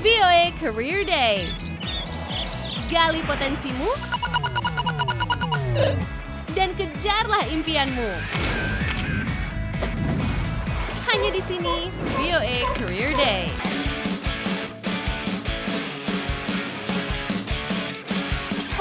VOA Career Day. Gali potensimu dan kejarlah impianmu. Hanya di sini, VOA Career Day.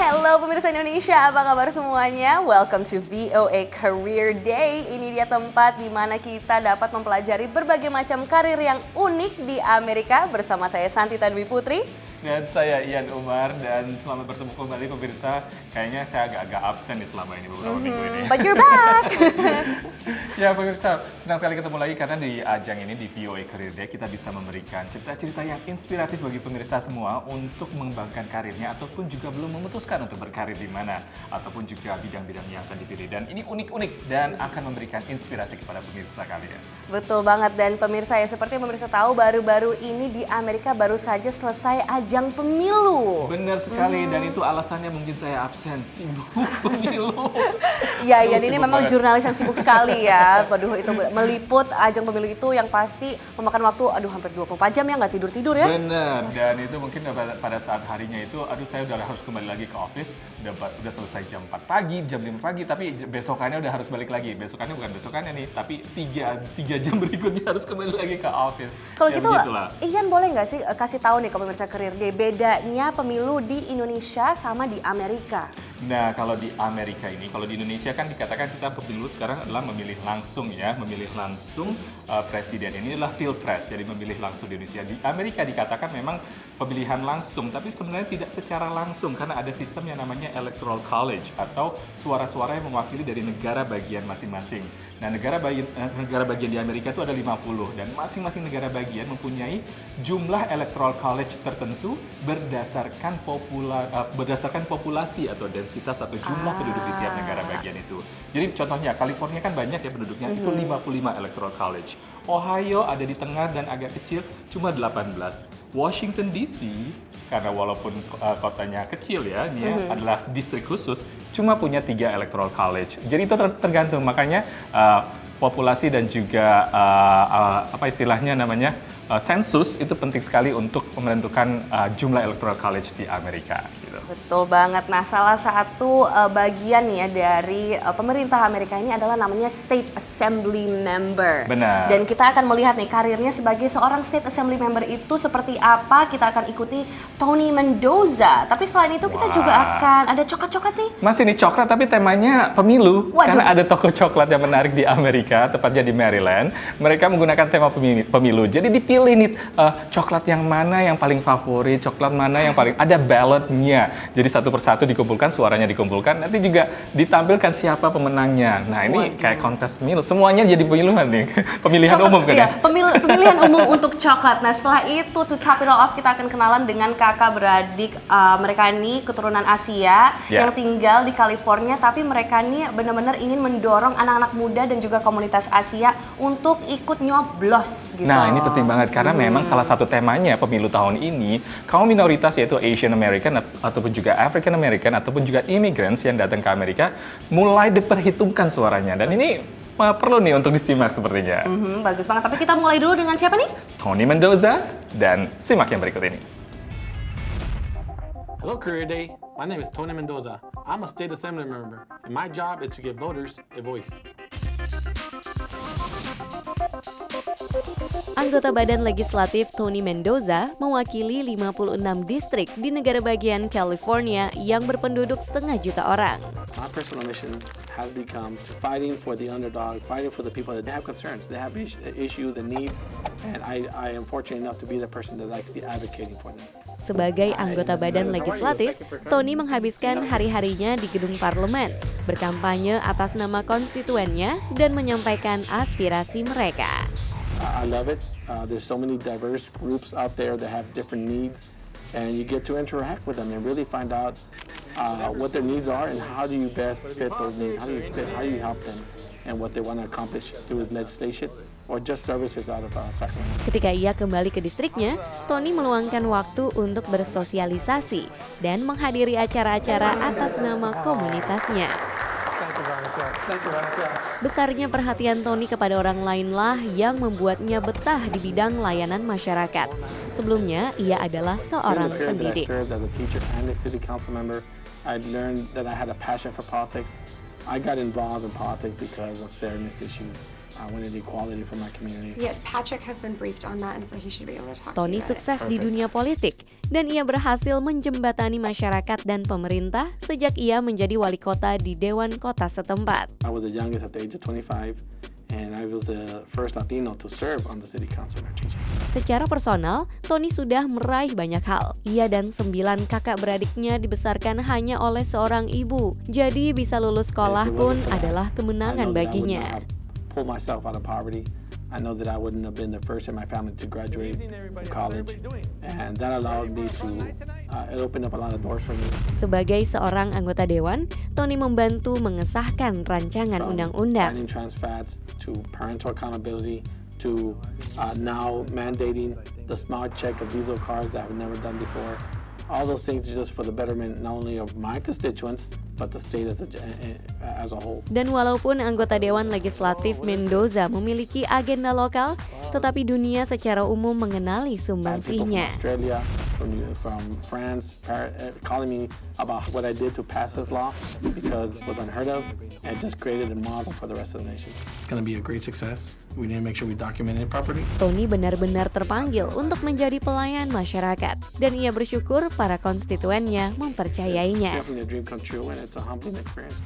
Halo pemirsa Indonesia, apa kabar semuanya? Welcome to VOA Career Day. Ini dia tempat di mana kita dapat mempelajari berbagai macam karir yang unik di Amerika bersama saya Santita Dwi Putri. Dan saya Ian Umar, dan selamat bertemu kembali pemirsa. Kayaknya saya agak-agak absen nih selama ini beberapa minggu ini. But you're back! Ya pemirsa, senang sekali ketemu lagi karena di ajang ini di VOA Career Day kita bisa memberikan cerita-cerita yang inspiratif bagi pemirsa semua untuk mengembangkan karirnya ataupun juga belum memutuskan untuk berkarir di mana ataupun juga bidang-bidang yang akan dipilih. Dan ini unik-unik dan akan memberikan inspirasi kepada pemirsa kalian. Betul banget, dan pemirsa ya seperti yang pemirsa tahu baru-baru ini di Amerika baru saja selesai ajang pemilu. Benar sekali, dan itu alasannya mungkin saya absen, sibuk pemilu. Ya, Ian ini memang jurnalis yang sibuk sekali ya. Waduh, itu meliput ajang pemilu itu yang pasti memakan waktu hampir 24 jam ya, nggak tidur-tidur ya. Benar, dan itu mungkin pada saat harinya itu, saya udah harus kembali lagi ke office, udah selesai jam 4 pagi, jam 5 pagi, tapi besokannya udah harus balik lagi. Besokannya bukan besokannya nih, tapi 3 jam berikutnya harus kembali lagi ke office. Kalau ya, gitu, Ian boleh nggak sih kasih tahu nih ke pemirsa Career Day bedanya pemilu di Indonesia sama di Amerika? Nah, kalau di Amerika ini, kalau di Indonesia kan dikatakan kita pemilu sekarang adalah memilih langsung ya, memilih langsung presiden. Ini adalah pilpres, jadi memilih langsung di Indonesia. Di Amerika dikatakan memang pemilihan langsung, tapi sebenarnya tidak secara langsung karena ada sistem yang namanya electoral college atau suara-suara yang mewakili dari negara bagian masing-masing. Nah, negara bagian di Amerika itu ada 50 dan masing-masing negara bagian mempunyai jumlah electoral college tertentu berdasarkan populasi atau densitas atau jumlah penduduk di tiap negara bagian itu. Jadi contohnya California kan banyak ya penduduknya, itu 55 electoral college. Ohio ada di tengah dan agak kecil, cuma 18. Washington DC, karena walaupun kotanya kecil ya, ini adalah distrik khusus, cuma punya 3 electoral college. Jadi itu tergantung, makanya populasi dan juga apa istilahnya namanya sensus itu penting sekali untuk menentukan jumlah electoral college di Amerika. Gitu. Betul banget. Nah, salah satu bagian ya dari pemerintah Amerika ini adalah namanya State Assembly Member. Benar. Dan kita akan melihat nih karirnya sebagai seorang State Assembly Member itu seperti apa. Kita akan ikuti Tony Mendoza. Tapi selain itu kita juga akan ada coklat-coklat nih. Masih nih coklat tapi temanya pemilu. Waduh. Karena ada toko coklat yang menarik di Amerika, tepatnya di Maryland. Mereka menggunakan tema pemilu. Jadi dipilih nih coklat yang mana yang paling favorit, coklat mana yang paling ada ballotnya. Jadi satu persatu dikumpulkan, suaranya dikumpulkan, nanti juga ditampilkan siapa pemenangnya. Nah ini kayak kontes pemilu, semuanya jadi pemilihan nih, pemilihan Coklat, umum kan iya, ya? Pemilihan umum untuk coklat. Nah setelah itu to top it all off kita akan kenalan dengan kakak beradik mereka ini keturunan Asia yang tinggal di California, tapi mereka ini benar-benar ingin mendorong anak-anak muda dan juga komunitas Asia untuk ikut nyoblos gitu. Nah ini penting banget karena memang salah satu temanya pemilu tahun ini kaum minoritas yaitu Asian American ataupun juga African American ataupun juga immigrants yang datang ke Amerika mulai diperhitungkan suaranya, dan ini perlu nih untuk disimak sepertinya. Bagus banget, tapi kita mulai dulu dengan siapa nih? Tony Mendoza, dan simak yang berikut ini. Hello Career Day, my name is Tony Mendoza. I'm a state assembly member and my job is to give voters a voice. Anggota Badan Legislatif Tony Mendoza mewakili 56 distrik di negara bagian California yang berpenduduk 500,000 orang. My personal mission has become to fighting for the underdog, fighting for the people that have concerns, they have issues, the needs, and I am fortunate enough to be the person that actually advocating for them. Sebagai anggota Badan Legislatif, Tony menghabiskan hari-harinya di gedung parlemen, berkampanye atas nama konstituennya dan menyampaikan aspirasi mereka. I love it. There's so many diverse groups out there that have different needs, and you get to interact with them and really find out what their needs are and how do you best fit those needs. How do you help them and what they want to accomplish through legislation or just services out of Sacramento. Ketika ia kembali ke distriknya, Tony meluangkan waktu untuk bersosialisasi dan menghadiri acara-acara atas nama komunitasnya. Besarnya perhatian Tony kepada orang lainlah yang membuatnya betah di bidang layanan masyarakat. Sebelumnya, ia adalah seorang During the period that I pendidik. served as a teacher and a city council member, I learned that I had a passion for politics. I got involved in politics because of fairness issues. I wanted equality for my community. Yes, Patrick has been briefed on that, and so he should be able to talk Tony to you about it. sukses di dunia politik dan ia berhasil menjembatani masyarakat dan pemerintah sejak ia menjadi wali kota di Dewan Kota setempat. I was the youngest at the age of 25, and I was the first Latino to serve on the city council in our region. Secara personal, Tony sudah meraih banyak hal. Ia dan 9 kakak beradiknya dibesarkan hanya oleh seorang ibu. Jadi bisa lulus sekolah pun adalah kemenangan baginya. Pull myself out of poverty. I know that I wouldn't have been the first in my family to graduate from college, and that allowed me to. It opened up a lot of doors for me. Sebagai seorang anggota dewan, Tony membantu mengesahkan rancangan From undang-undang. banning trans fats to parental accountability to now mandating the smog check of diesel cars that I've never done before. All those things are just for the betterment not only of my constituents, but the state as a whole. Dan walaupun anggota Dewan Legislatif Mendoza memiliki agenda lokal, tetapi dunia secara umum mengenali People from sumbangsihnya. Australia, from France, calling me about what I did to pass this law because it was unheard of and just created a model for the rest of the nation. It's going to be a great success. We need to make sure we document it properly. Tony benar-benar terpanggil untuk menjadi pelayan masyarakat dan ia bersyukur para konstituennya mempercayainya. Definitely a dream come true and it's a humbling experience.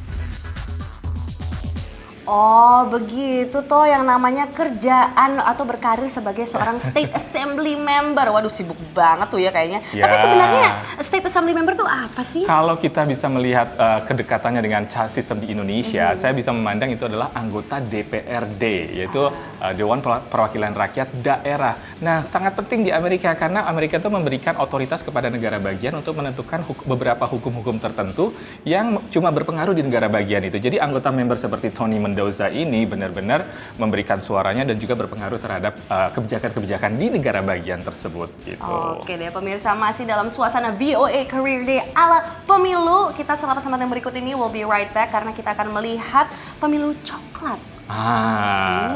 Oh, begitu toh yang namanya kerjaan atau berkarir sebagai seorang State Assembly Member. Waduh, sibuk banget tuh ya kayaknya. Ya. Tapi sebenarnya State Assembly Member tuh apa sih? Kalau kita bisa melihat kedekatannya dengan sistem di Indonesia, saya bisa memandang itu adalah anggota DPRD, yaitu Dewan Perwakilan Rakyat Daerah. Nah, sangat penting di Amerika karena Amerika itu memberikan otoritas kepada negara bagian untuk menentukan beberapa hukum-hukum tertentu yang cuma berpengaruh di negara bagian itu. Jadi anggota member seperti Tony Mendoza ini benar-benar memberikan suaranya dan juga berpengaruh terhadap kebijakan-kebijakan di negara bagian tersebut. Gitu. Oke deh, pemirsa, masih dalam suasana VOA Career Day ala pemilu. Kita setelah kesempatan yang berikut ini, we'll be right back karena kita akan melihat pemilu coklat. Ah.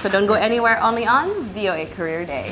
So don't go anywhere, only on VOA Career Day.